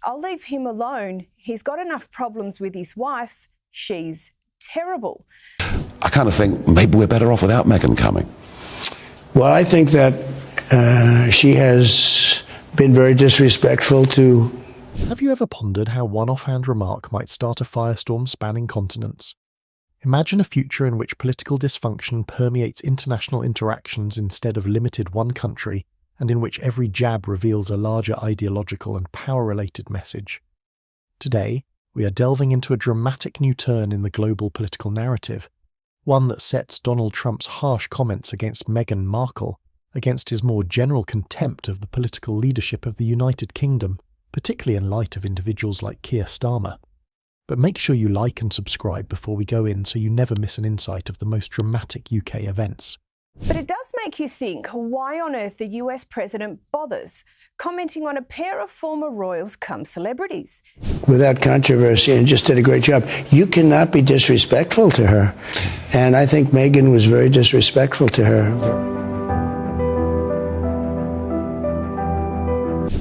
I'll leave him alone. He's got enough problems with his wife. She's terrible. I kind of think maybe we're better off without Meghan coming. Well, I think that she has been very disrespectful to... Have you ever pondered how one offhand remark might start a firestorm spanning continents? Imagine a future in which political dysfunction permeates international interactions instead of limited one country, and in which every jab reveals a larger ideological and power-related message. Today, we are delving into a dramatic new turn in the global political narrative, one that sets Donald Trump's harsh comments against Meghan Markle against his more general contempt of the political leadership of the United Kingdom, particularly in light of individuals like Keir Starmer. But make sure you like and subscribe before we go in so you never miss an insight of the most dramatic UK events. But it does make you think why on earth the US president bothers commenting on a pair of former royals come celebrities. Without controversy, and just did a great job. You cannot be disrespectful to her. And I think Meghan was very disrespectful to her.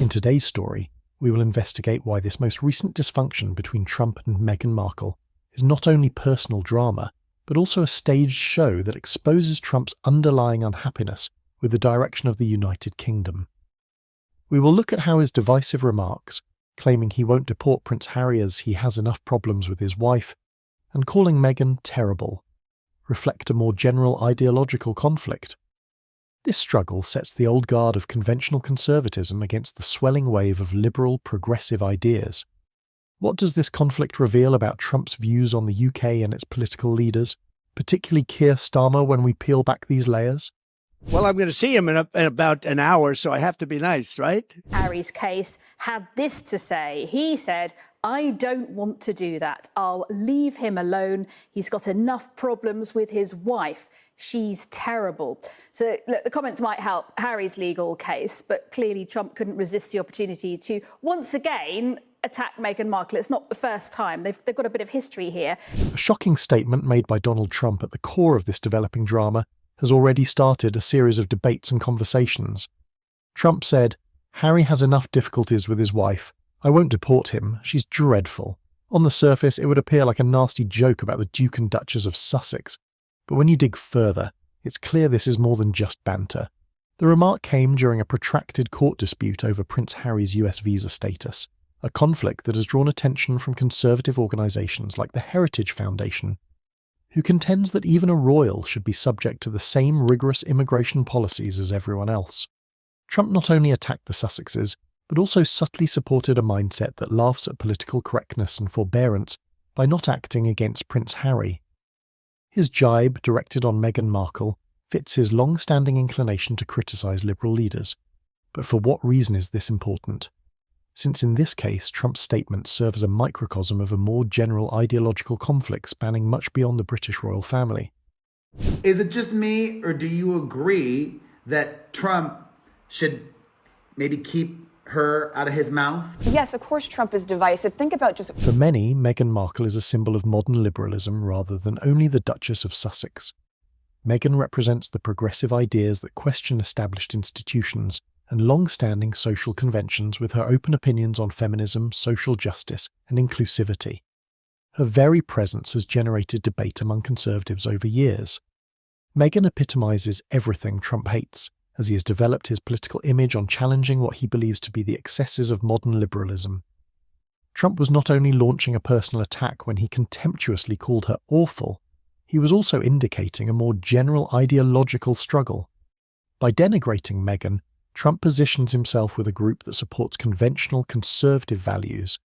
In today's story, we will investigate why this most recent dysfunction between Trump and Meghan Markle is not only personal drama, but also a staged show that exposes Trump's underlying unhappiness with the direction of the United Kingdom. We will look at how his divisive remarks, claiming he won't deport Prince Harry as he has enough problems with his wife, and calling Meghan terrible, reflect a more general ideological conflict. This struggle sets the old guard of conventional conservatism against the swelling wave of liberal, progressive ideas. What does this conflict reveal about Trump's views on the UK and its political leaders, particularly Keir Starmer, when we peel back these layers? Well, I'm going to see him in about an hour, so I have to be nice, right? Harry's case had this to say. He said, I don't want to do that. I'll leave him alone. He's got enough problems with his wife. She's terrible. So look, the comments might help Harry's legal case, but clearly Trump couldn't resist the opportunity to once again attack Meghan Markle. It's not the first time. They've got a bit of history here. A shocking statement made by Donald Trump at the core of this developing drama has already started a series of debates and conversations. Trump said, Harry has enough difficulties with his wife. I won't deport him. She's dreadful. On the surface, it would appear like a nasty joke about the Duke and Duchess of Sussex. But when you dig further, it's clear this is more than just banter. The remark came during a protracted court dispute over Prince Harry's US visa status, a conflict that has drawn attention from conservative organisations like the Heritage Foundation, who contends that even a royal should be subject to the same rigorous immigration policies as everyone else. Trump not only attacked the Sussexes, but also subtly supported a mindset that laughs at political correctness and forbearance by not acting against Prince Harry. His jibe, directed on Meghan Markle, fits his long-standing inclination to criticise liberal leaders. But for what reason is this important? Since in this case, Trump's statement serves as a microcosm of a more general ideological conflict spanning much beyond the British royal family. Is it just me, or do you agree that Trump should maybe keep her out of his mouth? Yes, of course Trump is divisive. Think about just... For many, Meghan Markle is a symbol of modern liberalism rather than only the Duchess of Sussex. Meghan represents the progressive ideas that question established institutions and long-standing social conventions with her open opinions on feminism, social justice, and inclusivity. Her very presence has generated debate among conservatives over years. Meghan epitomizes everything Trump hates, as he has developed his political image on challenging what he believes to be the excesses of modern liberalism. Trump was not only launching a personal attack when he contemptuously called her awful, he was also indicating a more general ideological struggle. By denigrating Meghan, Trump positions himself with a group that supports conventional conservative values,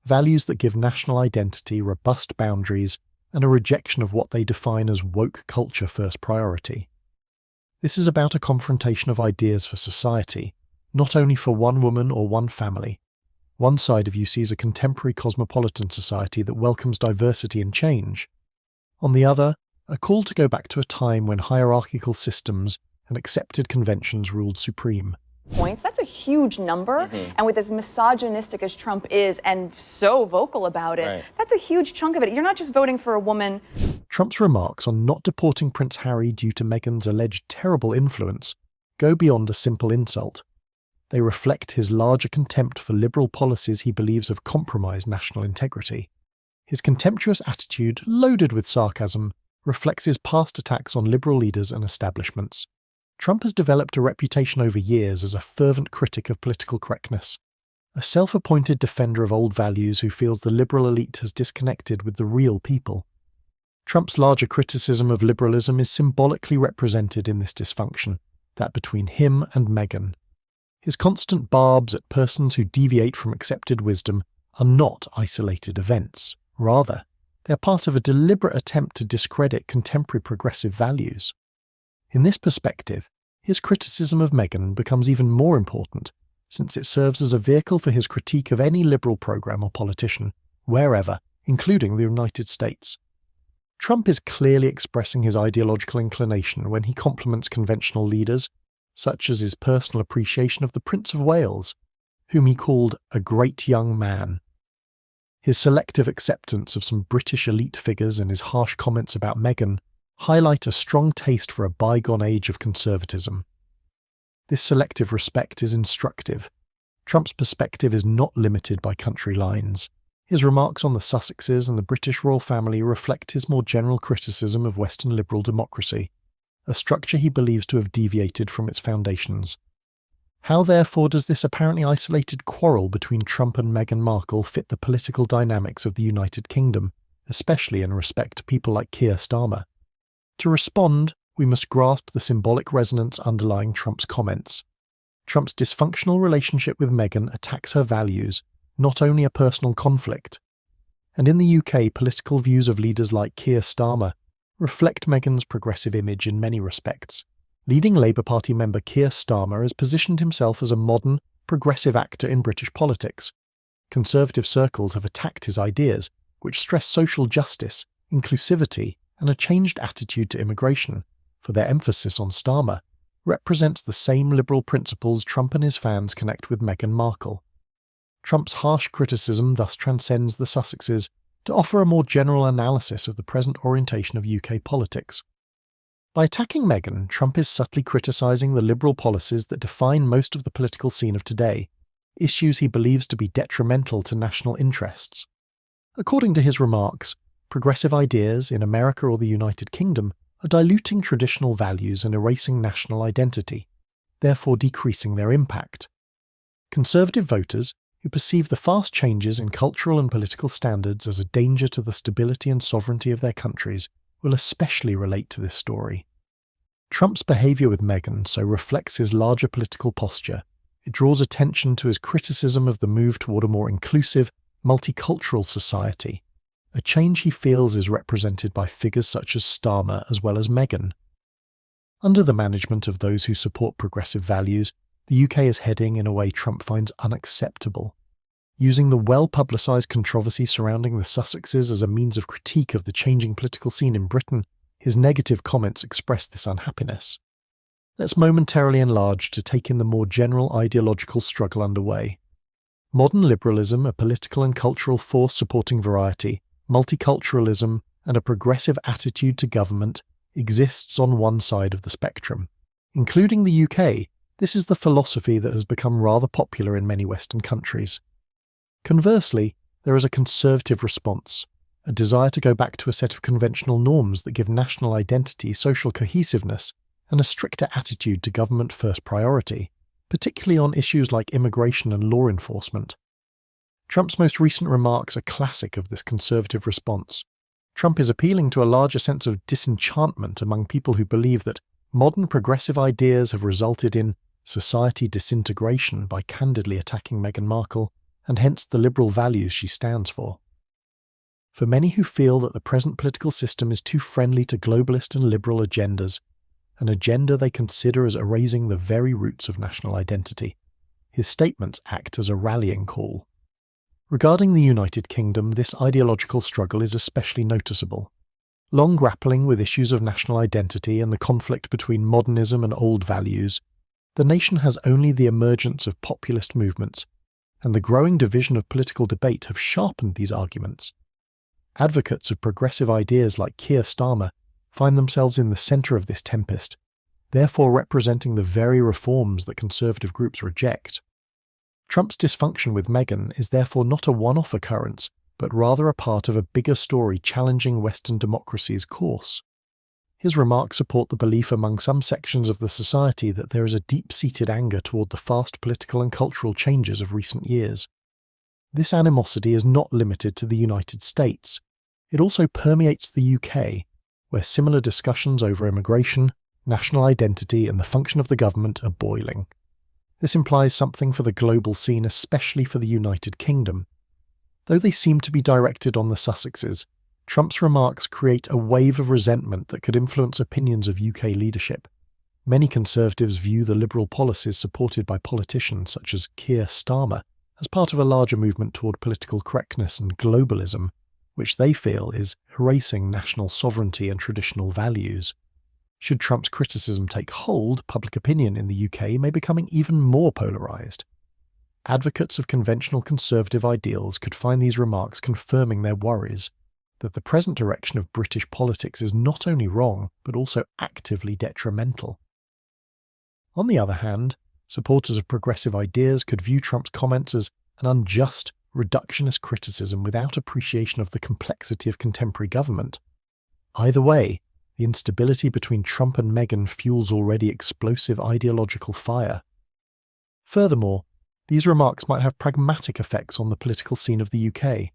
values that give national identity robust boundaries and a rejection of what they define as woke culture first priority. This is about a confrontation of ideas for society, not only for one woman or one family. One side of you sees a contemporary cosmopolitan society that welcomes diversity and change. On the other, a call to go back to a time when hierarchical systems and accepted conventions ruled supreme. Points. That's a huge number. And with as misogynistic as Trump is and so vocal about it, that's a huge chunk of it. You're not just voting for a woman. Trump's remarks on not deporting Prince Harry due to Meghan's alleged terrible influence go beyond a simple insult. they reflect his larger contempt for liberal policies he believes have compromised national integrity. His contemptuous attitude, loaded with sarcasm, reflects his past attacks on liberal leaders and establishments. Trump has developed a reputation over years as a fervent critic of political correctness, a self-appointed defender of old values who feels the liberal elite has disconnected with the real people. Trump's larger criticism of liberalism is symbolically represented in this dysfunction, that between him and Meghan. His constant barbs at persons who deviate from accepted wisdom are not isolated events. Rather, they are part of a deliberate attempt to discredit contemporary progressive values. In this perspective, his criticism of Meghan becomes even more important, since it serves as a vehicle for his critique of any liberal program or politician, wherever, including the United States. Trump is clearly expressing his ideological inclination when he compliments conventional leaders, such as his personal appreciation of the Prince of Wales, whom he called a great young man. His selective acceptance of some British elite figures and his harsh comments about Meghan highlight a strong taste for a bygone age of conservatism. This selective respect is instructive. Trump's perspective is not limited by country lines. His remarks on the Sussexes and the British royal family reflect his more general criticism of Western liberal democracy, a structure he believes to have deviated from its foundations. How, therefore, does this apparently isolated quarrel between Trump and Meghan Markle fit the political dynamics of the United Kingdom, especially in respect to people like Keir Starmer? To respond, we must grasp the symbolic resonance underlying Trump's comments. Trump's dysfunctional relationship with Meghan attacks her values, not only a personal conflict. And in the UK, political views of leaders like Keir Starmer reflect Meghan's progressive image in many respects. Leading Labour Party member Keir Starmer has positioned himself as a modern, progressive actor in British politics. Conservative circles have attacked his ideas, which stress social justice, inclusivity, and a changed attitude to immigration, for their emphasis on Starmer represents the same liberal principles Trump and his fans connect with Meghan Markle. Trump's harsh criticism thus transcends the Sussexes to offer a more general analysis of the present orientation of UK politics. By attacking Meghan, Trump is subtly criticising the liberal policies that define most of the political scene of today, issues he believes to be detrimental to national interests. According to his remarks, progressive ideas in America or the United Kingdom are diluting traditional values and erasing national identity, therefore decreasing their impact. Conservative voters, who perceive the fast changes in cultural and political standards as a danger to the stability and sovereignty of their countries, will especially relate to this story. Trump's behaviour with Meghan so reflects his larger political posture. It draws attention to his criticism of the move toward a more inclusive, multicultural society, a change he feels is represented by figures such as Starmer as well as Meghan. Under the management of those who support progressive values, the UK is heading in a way Trump finds unacceptable. Using the well-publicised controversy surrounding the Sussexes as a means of critique of the changing political scene in Britain, his negative comments express this unhappiness. Let's momentarily enlarge to take in the more general ideological struggle underway. Modern liberalism, a political and cultural force supporting variety, multiculturalism, and a progressive attitude to government, exists on one side of the spectrum. Including the UK, this is the philosophy that has become rather popular in many Western countries. Conversely, there is a conservative response, a desire to go back to a set of conventional norms that give national identity social cohesiveness and a stricter attitude to government first priority, particularly on issues like immigration and law enforcement. Trump's most recent remarks are classic of this conservative response. Trump is appealing to a larger sense of disenchantment among people who believe that modern progressive ideas have resulted in society disintegration by candidly attacking Meghan Markle, and hence the liberal values she stands for. For many who feel that the present political system is too friendly to globalist and liberal agendas, an agenda they consider as erasing the very roots of national identity, his statements act as a rallying call. Regarding the United Kingdom, this ideological struggle is especially noticeable. Long grappling with issues of national identity and the conflict between modernism and old values, the nation has only the emergence of populist movements, and the growing division of political debate have sharpened these arguments. Advocates of progressive ideas like Keir Starmer find themselves in the centre of this tempest, therefore representing the very reforms that conservative groups reject. Trump's dysfunction with Meghan is therefore not a one-off occurrence, but rather a part of a bigger story challenging Western democracy's course. His remarks support the belief among some sections of the society that there is a deep-seated anger toward the fast political and cultural changes of recent years. This animosity is not limited to the United States. It also permeates the UK, where similar discussions over immigration, national identity, and the function of the government are boiling. This implies something for the global scene, especially for the United Kingdom. Though they seem to be directed on the Sussexes, Trump's remarks create a wave of resentment that could influence opinions of UK leadership. Many Conservatives view the liberal policies supported by politicians such as Keir Starmer as part of a larger movement toward political correctness and globalism, which they feel is erasing national sovereignty and traditional values. Should Trump's criticism take hold, public opinion in the UK may become even more polarised. Advocates of conventional conservative ideals could find these remarks confirming their worries that the present direction of British politics is not only wrong, but also actively detrimental. On the other hand, supporters of progressive ideas could view Trump's comments as an unjust, reductionist criticism without appreciation of the complexity of contemporary government. Either way, the instability between Trump and Meghan fuels already explosive ideological fire. Furthermore, these remarks might have pragmatic effects on the political scene of the UK.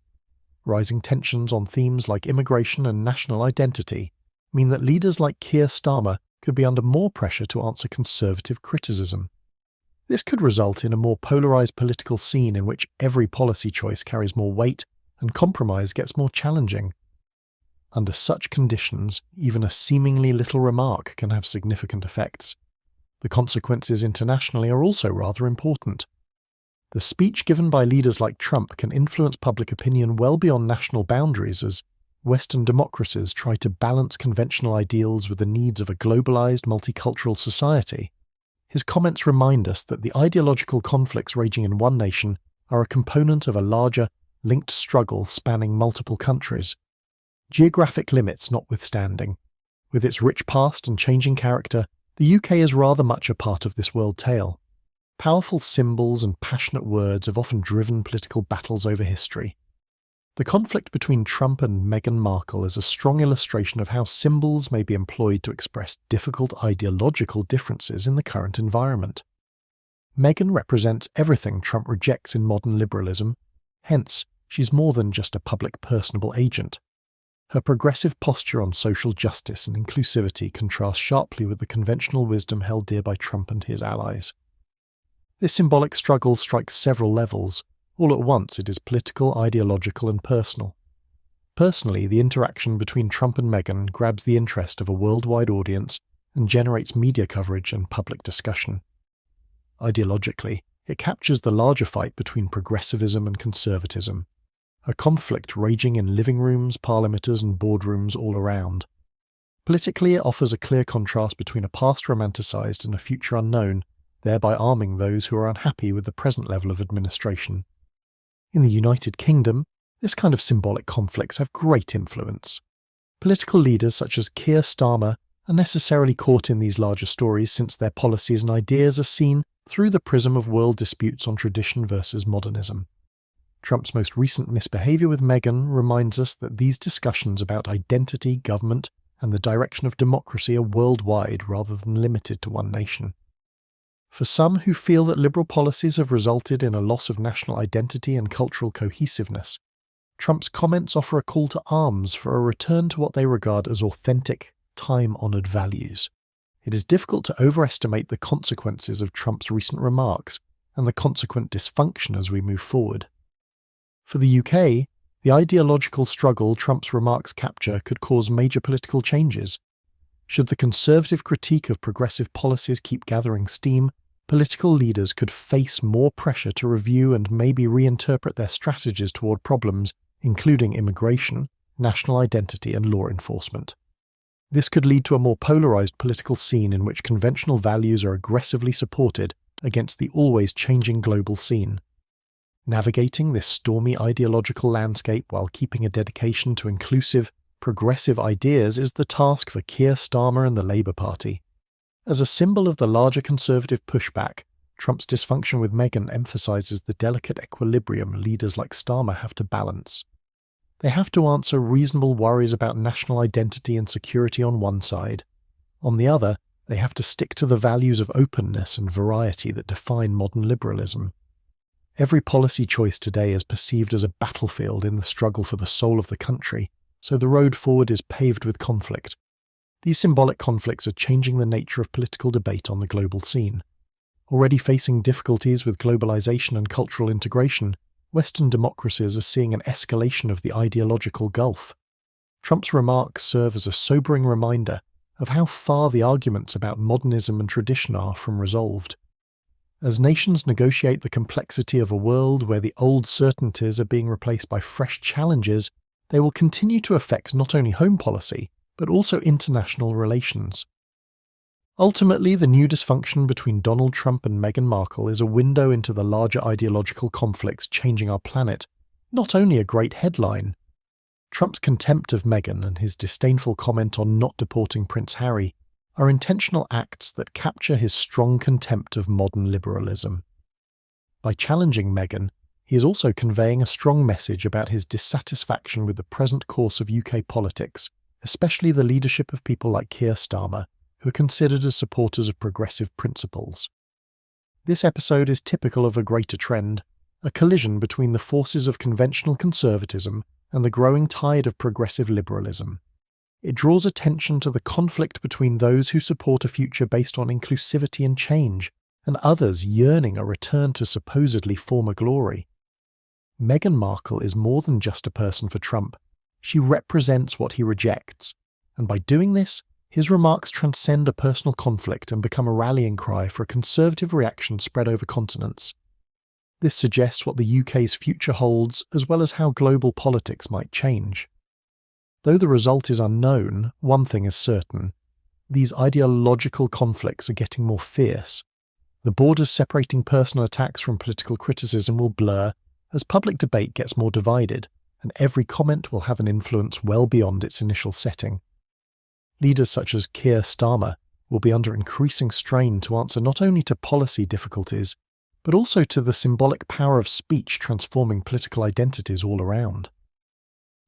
Rising tensions on themes like immigration and national identity mean that leaders like Keir Starmer could be under more pressure to answer conservative criticism. This could result in a more polarised political scene in which every policy choice carries more weight and compromise gets more challenging. Under such conditions, even a seemingly little remark can have significant effects. The consequences internationally are also rather important. The speech given by leaders like Trump can influence public opinion well beyond national boundaries as Western democracies try to balance conventional ideals with the needs of a globalized, multicultural society. His comments remind us that the ideological conflicts raging in one nation are a component of a larger, linked struggle spanning multiple countries. Geographic limits notwithstanding, with its rich past and changing character, the UK is rather much a part of this world tale. Powerful symbols and passionate words have often driven political battles over history. The conflict between Trump and Meghan Markle is a strong illustration of how symbols may be employed to express difficult ideological differences in the current environment. Meghan represents everything Trump rejects in modern liberalism, hence, she's more than just a public personable agent. Her progressive posture on social justice and inclusivity contrasts sharply with the conventional wisdom held dear by Trump and his allies. This symbolic struggle strikes several levels. All at once it is political, ideological and personal. Personally, the interaction between Trump and Meghan grabs the interest of a worldwide audience and generates media coverage and public discussion. Ideologically, it captures the larger fight between progressivism and conservatism, a conflict raging in living rooms, parliamenters and boardrooms all around. Politically, it offers a clear contrast between a past romanticised and a future unknown, thereby arming those who are unhappy with the present level of administration. In the United Kingdom, this kind of symbolic conflicts have great influence. Political leaders such as Keir Starmer are necessarily caught in these larger stories since their policies and ideas are seen through the prism of world disputes on tradition versus modernism. Trump's most recent misbehaviour with Meghan reminds us that these discussions about identity, government, and the direction of democracy are worldwide rather than limited to one nation. For some who feel that liberal policies have resulted in a loss of national identity and cultural cohesiveness, Trump's comments offer a call to arms for a return to what they regard as authentic, time-honoured values. It is difficult to overestimate the consequences of Trump's recent remarks and the consequent dysfunction as we move forward. For the UK, the ideological struggle Trump's remarks capture could cause major political changes. Should the conservative critique of progressive policies keep gathering steam, political leaders could face more pressure to review and maybe reinterpret their strategies toward problems including immigration, national identity and law enforcement. This could lead to a more polarised political scene in which conventional values are aggressively supported against the always changing global scene. Navigating this stormy ideological landscape while keeping a dedication to inclusive, progressive ideas is the task for Keir Starmer and the Labour Party. As a symbol of the larger conservative pushback, Trump's dysfunction with Meghan emphasizes the delicate equilibrium leaders like Starmer have to balance. They have to answer reasonable worries about national identity and security on one side. On the other, they have to stick to the values of openness and variety that define modern liberalism. Every policy choice today is perceived as a battlefield in the struggle for the soul of the country, so the road forward is paved with conflict. These symbolic conflicts are changing the nature of political debate on the global scene. Already facing difficulties with globalization and cultural integration, Western democracies are seeing an escalation of the ideological gulf. Trump's remarks serve as a sobering reminder of how far the arguments about modernism and tradition are from resolved. As nations negotiate the complexity of a world where the old certainties are being replaced by fresh challenges, they will continue to affect not only home policy, but also international relations. Ultimately, the new dysfunction between Donald Trump and Meghan Markle is a window into the larger ideological conflicts changing our planet, not only a great headline. Trump's contempt of Meghan and his disdainful comment on not deporting Prince Harry are intentional acts that capture his strong contempt of modern liberalism. By challenging Meghan, he is also conveying a strong message about his dissatisfaction with the present course of UK politics, especially the leadership of people like Keir Starmer, who are considered as supporters of progressive principles. This episode is typical of a greater trend, a collision between the forces of conventional conservatism and the growing tide of progressive liberalism. It draws attention to the conflict between those who support a future based on inclusivity and change, and others yearning a return to supposedly former glory. Meghan Markle is more than just a person for Trump. She represents what he rejects, and by doing this, his remarks transcend a personal conflict and become a rallying cry for a conservative reaction spread over continents. This suggests what the UK's future holds, as well as how global politics might change. Though the result is unknown, one thing is certain. These ideological conflicts are getting more fierce. The borders separating personal attacks from political criticism will blur as public debate gets more divided, and every comment will have an influence well beyond its initial setting. Leaders such as Keir Starmer will be under increasing strain to answer not only to policy difficulties, but also to the symbolic power of speech transforming political identities all around.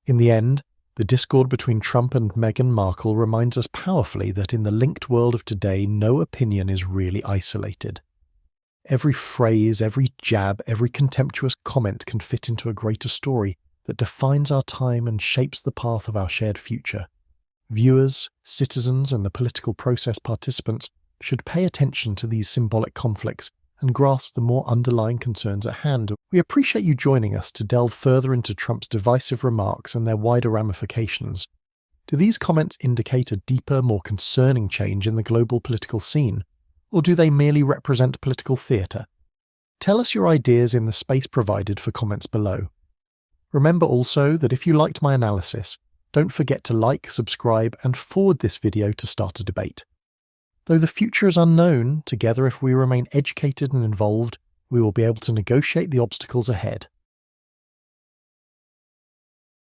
In the end, the discord between Trump and Meghan Markle reminds us powerfully that in the linked world of today, no opinion is really isolated. Every phrase, every jab, every contemptuous comment can fit into a greater story that defines our time and shapes the path of our shared future. Viewers, citizens, and the political process participants should pay attention to these symbolic conflicts and grasp the more underlying concerns at hand. We appreciate you joining us to delve further into Trump's divisive remarks and their wider ramifications. Do these comments indicate a deeper, more concerning change in the global political scene, or do they merely represent political theatre? Tell us your ideas in the space provided for comments below. Remember also that if you liked my analysis, don't forget to like, subscribe, and forward this video to start a debate. Though the future is unknown, together if we remain educated and involved, we will be able to negotiate the obstacles ahead.